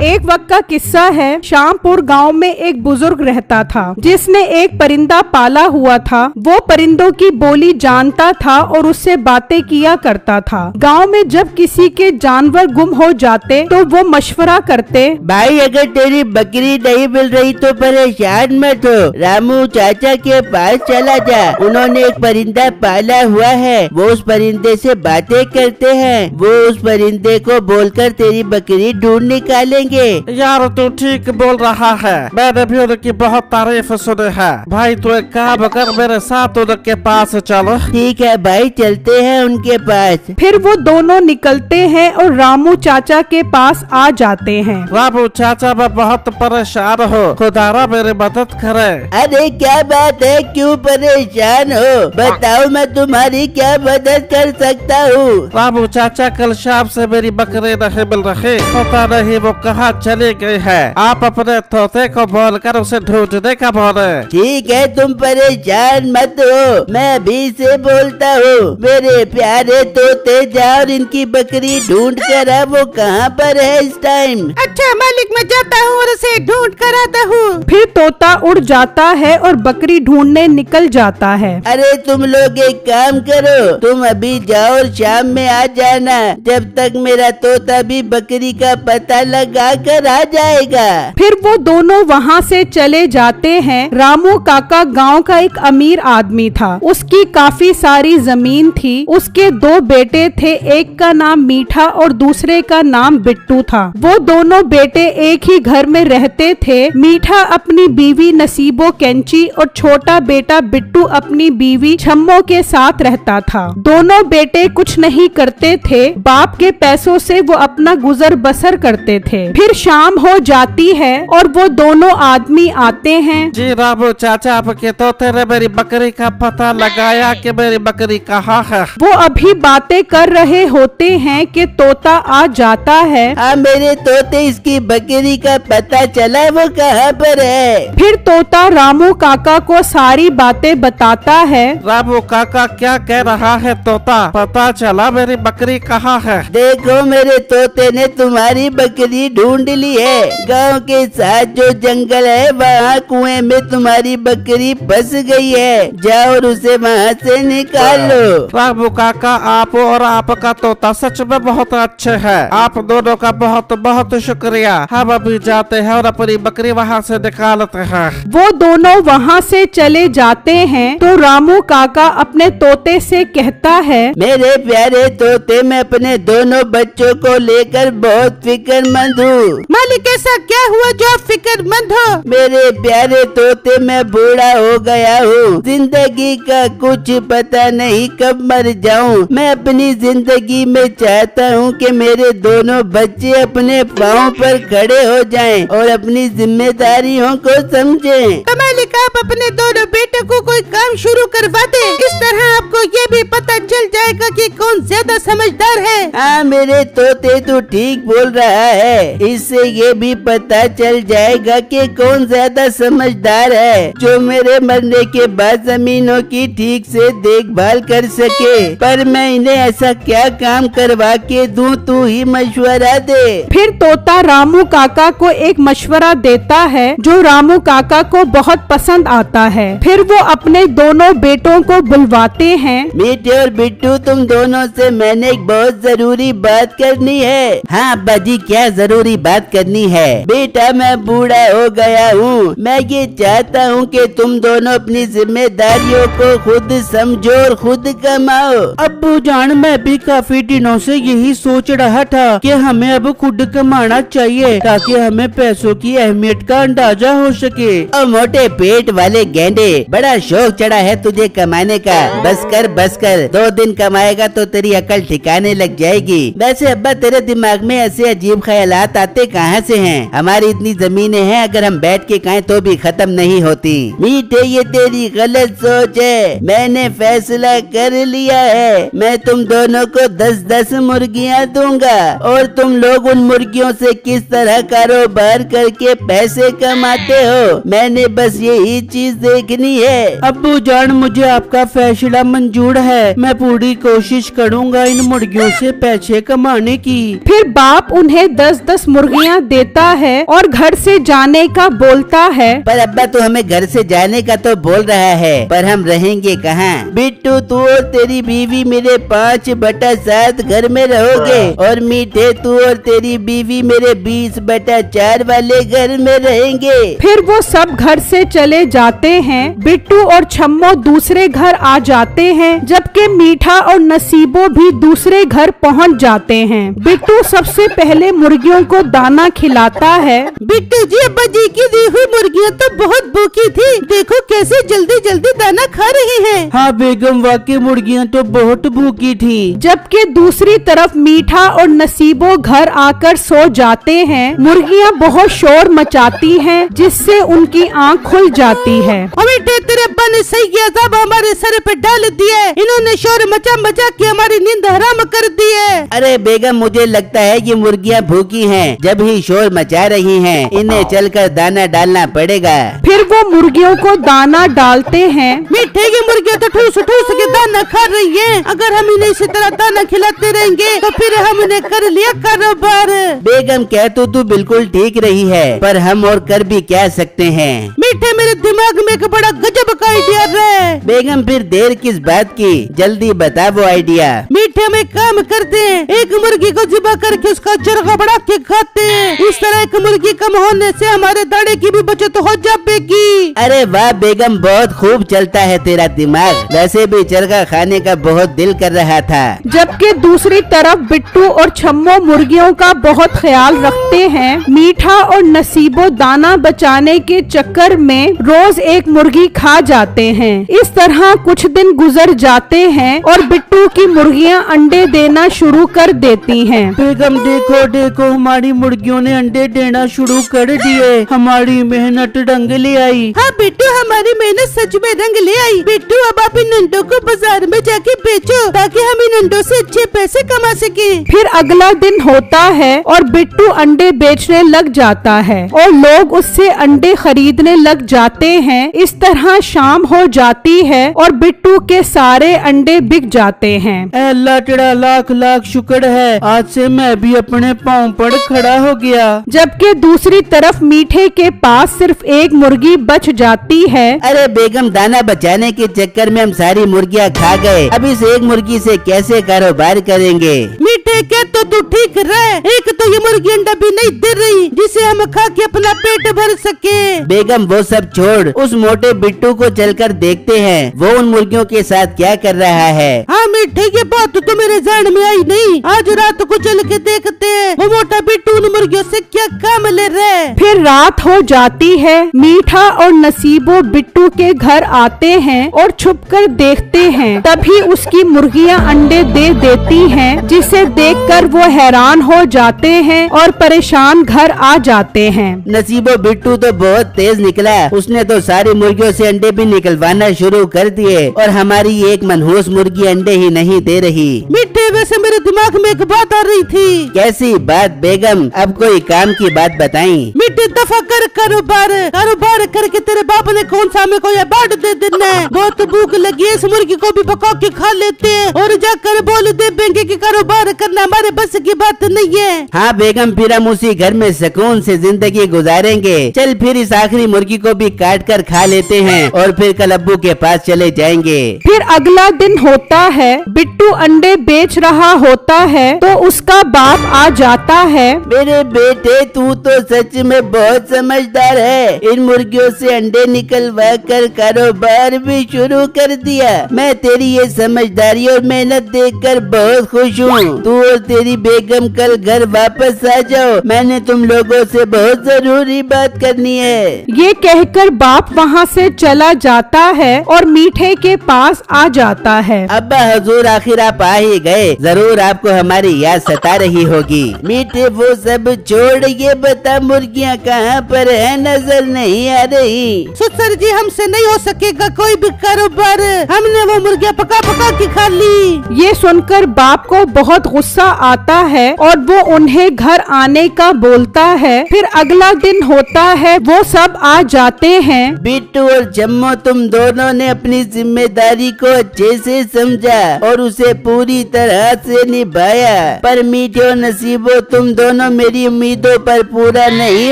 एक वक्त का किस्सा है। श्यामपुर गांव में एक बुजुर्ग रहता था जिसने एक परिंदा पाला हुआ था। वो परिंदों की बोली जानता था और उससे बातें किया करता था। गांव में जब किसी के जानवर गुम हो जाते तो वो मशवरा करते, भाई अगर तेरी बकरी नहीं मिल रही तो परेशान मत हो, रामू चाचा के पास चला जा। उन्होंने एक परिंदा पाला हुआ है, वो उस परिंदे से बातें करते हैं। वो उस परिंदे को बोलकर तेरी बकरी ढूंढ निकालेंगे। यार तू ठीक बोल रहा है, मैंने भी उनकी बहुत तारीफ सुनी है। भाई तू एक काम कर, मेरे साथ उनके पास चलो। ठीक है भाई, चलते हैं उनके पास। फिर वो दोनों निकलते हैं और रामू चाचा के पास आ जाते हैं। रामू चाचा मैं बहुत परेशान हूँ, खुदारा मेरी मदद करे। अरे क्या बात है, क्यों परेशान हो, बताओ मैं तुम्हारी क्या मदद कर सकता हूँ। रामू चाचा कल शाम से मेरी बकरी नहीं मिल रही, पता नहीं वो कहाँ चली गई है। आप अपने तोते को बोलकर उसे ढूंढने का बोले। ठीक है, तुम परेशान मत हो, मैं अभी से बोलता हूँ। मेरे प्यारे तोते जाओ और इनकी बकरी ढूंढ कर आ, वो कहाँ पर है इस टाइम। अच्छा मालिक, मैं जाता हूँ और उसे ढूंढ कर आता हूँ। फिर तोता उड़ जाता है और बकरी ढूंढने निकल जाता है। अरे तुम लोग एक काम करो, तुम अभी जाओ और शाम में आ जाना, जब तक मेरा तोता भी बकरी का पता लगा कर आ जाएगा। फिर वो दोनों वहाँ से चले जाते हैं। रामू काका गांव का एक अमीर आदमी था। उसकी काफी सारी जमीन थी। उसके दो बेटे थे, एक का नाम मीठा और दूसरे का नाम बिट्टू था। वो दोनों बेटे एक ही घर में रहते थे। मीठा अपनी बीवी नसीबो कैंची और छोटा बेटा बिट्टू अपनी बीवी छम्मो के साथ रहता था। दोनों बेटे कुछ नहीं करते थे, बाप के पैसों से वो अपना गुजर बसर करते थे। फिर शाम हो जाती है और वो दोनों आदमी आते हैं। जी रामू चाचा, आपके तोते ने मेरी बकरी का पता लगाया कि मेरी बकरी कहाँ है। वो अभी बातें कर रहे होते हैं कि तोता आ जाता है। हाँ मेरे तोते, इसकी बकरी का पता चला, वो कहाँ पर है। फिर तोता रामू काका को सारी बातें बताता है। रामू काका क्या कह रहा है तोता, पता चला मेरी बकरी कहाँ है। देखो मेरे तोते ने तुम्हारी बकरी ढूंढ ली है। गांव के साथ जो जंगल है वहाँ कुएं में तुम्हारी बकरी फंस गई है, जाओ और उसे वहाँ से निकाल लो। रामू काका, आप और आपका तोता सच में बहुत अच्छे हैं। आप दोनों का बहुत बहुत शुक्रिया। हम अभी जाते हैं और अपनी बकरी वहाँ से निकालते हैं। वो दोनों वहाँ से चले जाते हैं तो रामू काका अपने तोते से कहता है, मेरे प्यारे तोते, मैं अपने दोनों बच्चों को लेकर बहुत फिक्रमंद हूँ। मालिक ऐसा क्या हुआ जो आप फिक्रमंद हो? मेरे प्यारे तोते, मैं बूढ़ा हो गया हूँ, जिंदगी का कुछ पता नहीं कब मर जाऊँ। मैं अपनी जिंदगी में चाहता हूँ कि मेरे दोनों बच्चे अपने पाँव पर खड़े हो जाएं और अपनी जिम्मेदारियों को समझें। तो मालिक आप अपने दोनों बेटों को कोई काम शुरू करवा दे, इस तरह आपको ये भी पता चल जाएगा कि कौन ज्यादा समझदार है। हाँ मेरे तोते, तू ठीक बोल रहा है, इससे ये भी पता चल जाएगा कि कौन ज्यादा समझदार है, जो मेरे मरने के बाद जमीनों की ठीक से देखभाल कर सके। पर मैं इन्हें ऐसा क्या काम करवा के दूं, तू ही मशवरा दे। फिर तोता रामू काका को एक मशवरा देता है जो रामू काका को बहुत पसंद आता है। फिर वो अपने दोनों बेटों को बुलवाते हैं। मीठे और बिट्टू, तुम दोनों से मैंने एक बहुत जरूरी बात करनी है। हाँ अब्बा जी, क्या जरूरी बात करनी है? बेटा मैं बूढ़ा हो गया हूँ, मैं ये चाहता हूँ कि तुम दोनों अपनी जिम्मेदारियों को खुद समझो और खुद कमाओ। अब्बू जान, मैं भी काफी दिनों से यही सोच रहा था कि हमें अब खुद कमाना चाहिए ताकि हमें पैसों की अहमियत का अंदाजा हो सके। और मोटे पेट वाले गेंडे, बड़ा शौक चढ़ा है तुझे कमाने का। बस कर, 2 दिन कमाएगा तो तेरी अकल ठिकाने लग जाएगी। वैसे अब्बा, तेरे दिमाग में ऐसे अजीब ख्यालात आते कहाँ से हैं? हमारी इतनी जमीनें हैं, अगर हम बैठ के खाएं तो भी खत्म नहीं होती। मीठे, ये तेरी गलत सोच है। मैंने फैसला कर लिया है, मैं तुम दोनों को 10-10 मुर्गियाँ दूंगा और तुम लोग उन मुर्गियों से किस तरह कारोबार करके पैसे कमाते हो, मैंने बस यही चीज देखनी है। अब्बू जान, मुझे आपका फैसला मंजूर है, मैं पूरी कोशिश करूँगा इन मुर्गियों से पैसे कमाने की। फिर बाप उन्हें 10-10 मुर्गियाँ देता है और घर से जाने का बोलता है। पर अब्बा तो हमें घर से जाने का तो बोल रहा है, पर हम रहेंगे कहाँ? बिट्टू तू और तेरी बीवी मेरे 5/7 घर में रहोगे और मीठे तू और तेरी बीवी मेरे 20/4 वाले घर में रहेंगे। फिर वो सब घर से चले जाते हैं। बिट्टू और छम्मो दूसरे घर आ जाते हैं, जबकि मीठा और नसीबो भी दूसरे घर पहुंच जाते हैं। बिट्टू सबसे पहले मुर्गियों को दाना खिलाता है। बिट्टू जी, अब्बा जी की दी हुई मुर्गियाँ तो बहुत भूखी थी, देखो कैसे जल्दी जल्दी दाना खा रही हैं। हाँ बेगम, वाकई मुर्गियाँ तो बहुत भूखी थी। जबकि दूसरी तरफ मीठा और नसीबो घर आकर सो जाते हैं। मुर्गियाँ बहुत शोर मचाती हैं, जिससे उनकी आँख खुल जाती है। मीठे, तेरे अब्बा ने सही किया था, हमारे सर पे डाल दिया। इन्होंने शोर मचा मचा के हमारी नींद हराम कर दी है। अरे बेगम, मुझे लगता है ये मुर्गियाँ भूखी हैं, जब ही शोर मचा रही हैं। इन्हें चलकर दाना डालना पड़ेगा। फिर वो मुर्गियों को दाना डालते हैं। मीठे की मुर्गियाँ तो ठूस ठूस के दाना खा रही हैं। अगर हम इन्हें इसी तरह दाना खिलाते रहेंगे तो फिर हमने कर लिया कारोबार। बेगम, कह तो तू बिल्कुल ठीक रही है, पर हम और कर भी क्या सकते हैं? मीठे, मेरे दिमाग में एक बड़ा गजब का आइडिया है। बेगम, फिर देर किस बात की, जल्दी बता वो आइडिया। मीठे, में काम करते हैं, एक मुर्गी को ज़िबा करके उसका चरखा बढ़ा के खाते हैं। इस तरह एक मुर्गी कम होने से हमारे दाड़े की भी बचत हो जाएगी। अरे वाह बेगम, बहुत खूब चलता है तेरा दिमाग। वैसे भी चरखा खाने का बहुत दिल कर रहा था। जबकि दूसरी तरफ बिट्टू और छम्मो मुर्गियों का बहुत ख्याल रखते हैं। मीठा और नसीबो दाना बचाने के चक्कर में रोज एक मुर्गी खा जाते हैं। इस तरह कुछ दिन गुजर जाते हैं और बिट्टू की मुर्गियां अंडे देना शुरू कर देती हैं। बेगम देखो देखो, हमारी मुर्गियों ने अंडे देना शुरू कर दिए। हमारी मेहनत रंग ले आई। हाँ बिट्टू, हमारी मेहनत सच में रंग ले आई। बिट्टू, अब आप इन अंडों को बाजार में जाके बेचो, ताकि हम इन अंडों से अच्छे पैसे कमा सके। फिर अगला दिन होता है और बिट्टू अंडे बेचने लग जाता है और लोग उससे अंडे खरीदने लग जाते हैं। इस तरह शाम हो जाती है और बिट्टू के सारे अंडे बिक जाते हैं। अल्लाह तेरा लाख लाख शुक्र है, आज से मैं भी अपने पाँव पर खड़ा हो गया। जबकि दूसरी तरफ मीठे के पास सिर्फ एक मुर्गी बच जाती है। अरे बेगम, दाना बचाने के चक्कर में हम सारी मुर्गियाँ खा गए। अब इस एक मुर्गी से कैसे कारोबार करेंगे? मीठे, क्या तो तू ठीक रहे। एक तो ये मुर्गी अंडा भी नहीं दे रही जिसे हम खा के अपना पेट भर सके। बेगम, वो सब छोड़, उस मोटे बिट्टू को चलकर देखते हैं, वो उन मुर्गियों के साथ क्या कर रहा है। हाँ मीठे, ये बात तो मेरे ध्यान में आई नहीं। आज रात को चल के देखते हैं वो मोटा बिट्टू उन मुर्गियों से क्या काम ले रहा है। फिर रात हो जाती है। मीठा और नसीबो बिट्टू के घर आते हैं और छुपकर देखते हैं। तभी उसकी मुर्गियां अंडे दे देती हैं, जिसे देखकर वो हैरान हो जाते हैं और परेशान घर आ जाते हैं। नसीबो बिट्टू तो बहुत तेज निकला, उसने तो सारी मुर्गियों से अंडे भी निकलवाना शुरू कर दिए और हमारी एक मनहूस मुर्गी अंडे ही नहीं दे रही। मीठे, वैसे मेरे दिमाग में एक बात आ रही थी। कैसी बात बेगम? अब कोई काम की बात बताई। मीठे, दफा कर कारोबार करके तेरे बाप ने कौन सा हमें कोई बाट दे देना है। बहुत भूख लगी है, इस मुर्गी को भी पका के खा लेते हैं और जाकर बोल दे बेंगे की कारोबार करना हमारे बस की बात नहीं है। हाँ बेगम, फिर हम उसी घर में सुकून से जिंदगी गुजारेंगे। चल फिर इस आखिरी मुर्गी को भी काट कर खा लेते हैं और फिर कल अब्बू के पास चले जाएंगे। फिर अगला दिन होता है। बिट्टू अंडे बेच रहा होता है तो उसका बाप आ जाता है। मेरे बेटे, तू तो सच में बहुत समझदार है। इन मुर्गियों से अंडे निकलवा कर कारोबार भी शुरू कर दिया। मैं तेरी ये समझदारी और मेहनत देखकर बहुत खुश हूँ। तू और तेरी बेगम कल घर वापस आ जाओ, मैंने तुम लोगों से बहुत जरूरी बात करनी है। ये कहकर बाप वहाँ से चला जाता है और मीठे के पास आ जाता है। अब्बा हजूर, आखिर आप आ ही गए। जरूर आपको हमारी याद सता रही होगी। मीठे, वो सब छोड़, ये बता मुर्गियाँ कहाँ पर है? नजर नहीं आ रही। ससुर जी, हमसे नहीं हो सकेगा कोई भी कारोबार। हमने वो मुर्गियाँ पका पका के खा ली। ये सुनकर बाप को बहुत गुस्सा आता है और वो उन्हें घर आने का बोलता है। फिर अगला दिन होता है, वो सब आ जाते हैं। बिट्टू और जम्मो, तुम दोनों ने अपनी जिम्मेदारी को अच्छे से समझा और उसे पूरी तरह से निभा पाया, पर मीठे और नसीबो तुम दोनों मेरी उम्मीदों पर पूरा नहीं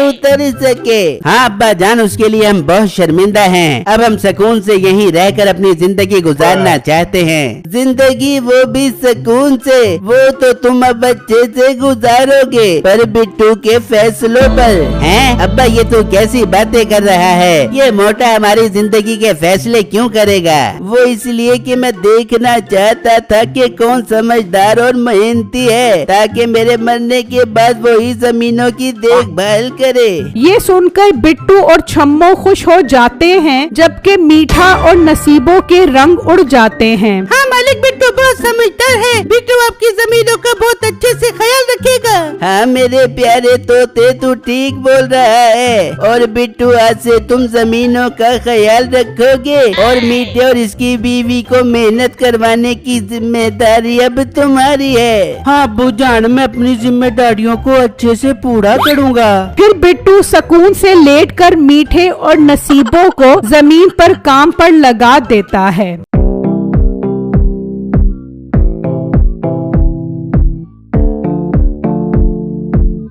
उतर सके। हाँ अब्बा जान, उसके लिए हम बहुत शर्मिंदा हैं। अब हम सुकून से यहीं रहकर अपनी जिंदगी गुजारना चाहते हैं। जिंदगी वो भी सुकून से, वो तो तुम अब अच्छे से गुजारोगे, पर बिट्टू के फैसलों पर। हैं अब्बा, ये तो कैसी बातें कर रहा है? ये मोटा हमारी जिंदगी के फैसले क्यों करेगा? वो इसलिए कि मैं देखना चाहता था कि कौन समझदार और मेहनती है, ताकि मेरे मरने के बाद वो ही जमीनों की देखभाल करे। ये सुनकर बिट्टू और छम्मो खुश हो जाते हैं, जबकि मीठा और नसीबों के रंग उड़ जाते हैं। हाँ मालिक, बिट्टू बहुत समझदार है। बिट्टू आपकी जमीनों का बहुत अच्छे से ख्याल रखेगा। हाँ मेरे प्यारे तोते, तू ठीक बोल रहा है। और बिट्टू, आज से तुम जमीनों का ख्याल रखोगे और मीठे और इसकी बीवी को मेहनत करवाने की जिम्मेदारी अब तुम्हारी है। हाँ अब्बू जान, मैं अपनी जिम्मेदारियों को अच्छे से पूरा करूँगा। फिर बिट्टू सुकून से लेटकर मीठे और नसीबों को जमीन पर काम पर लगा देता है।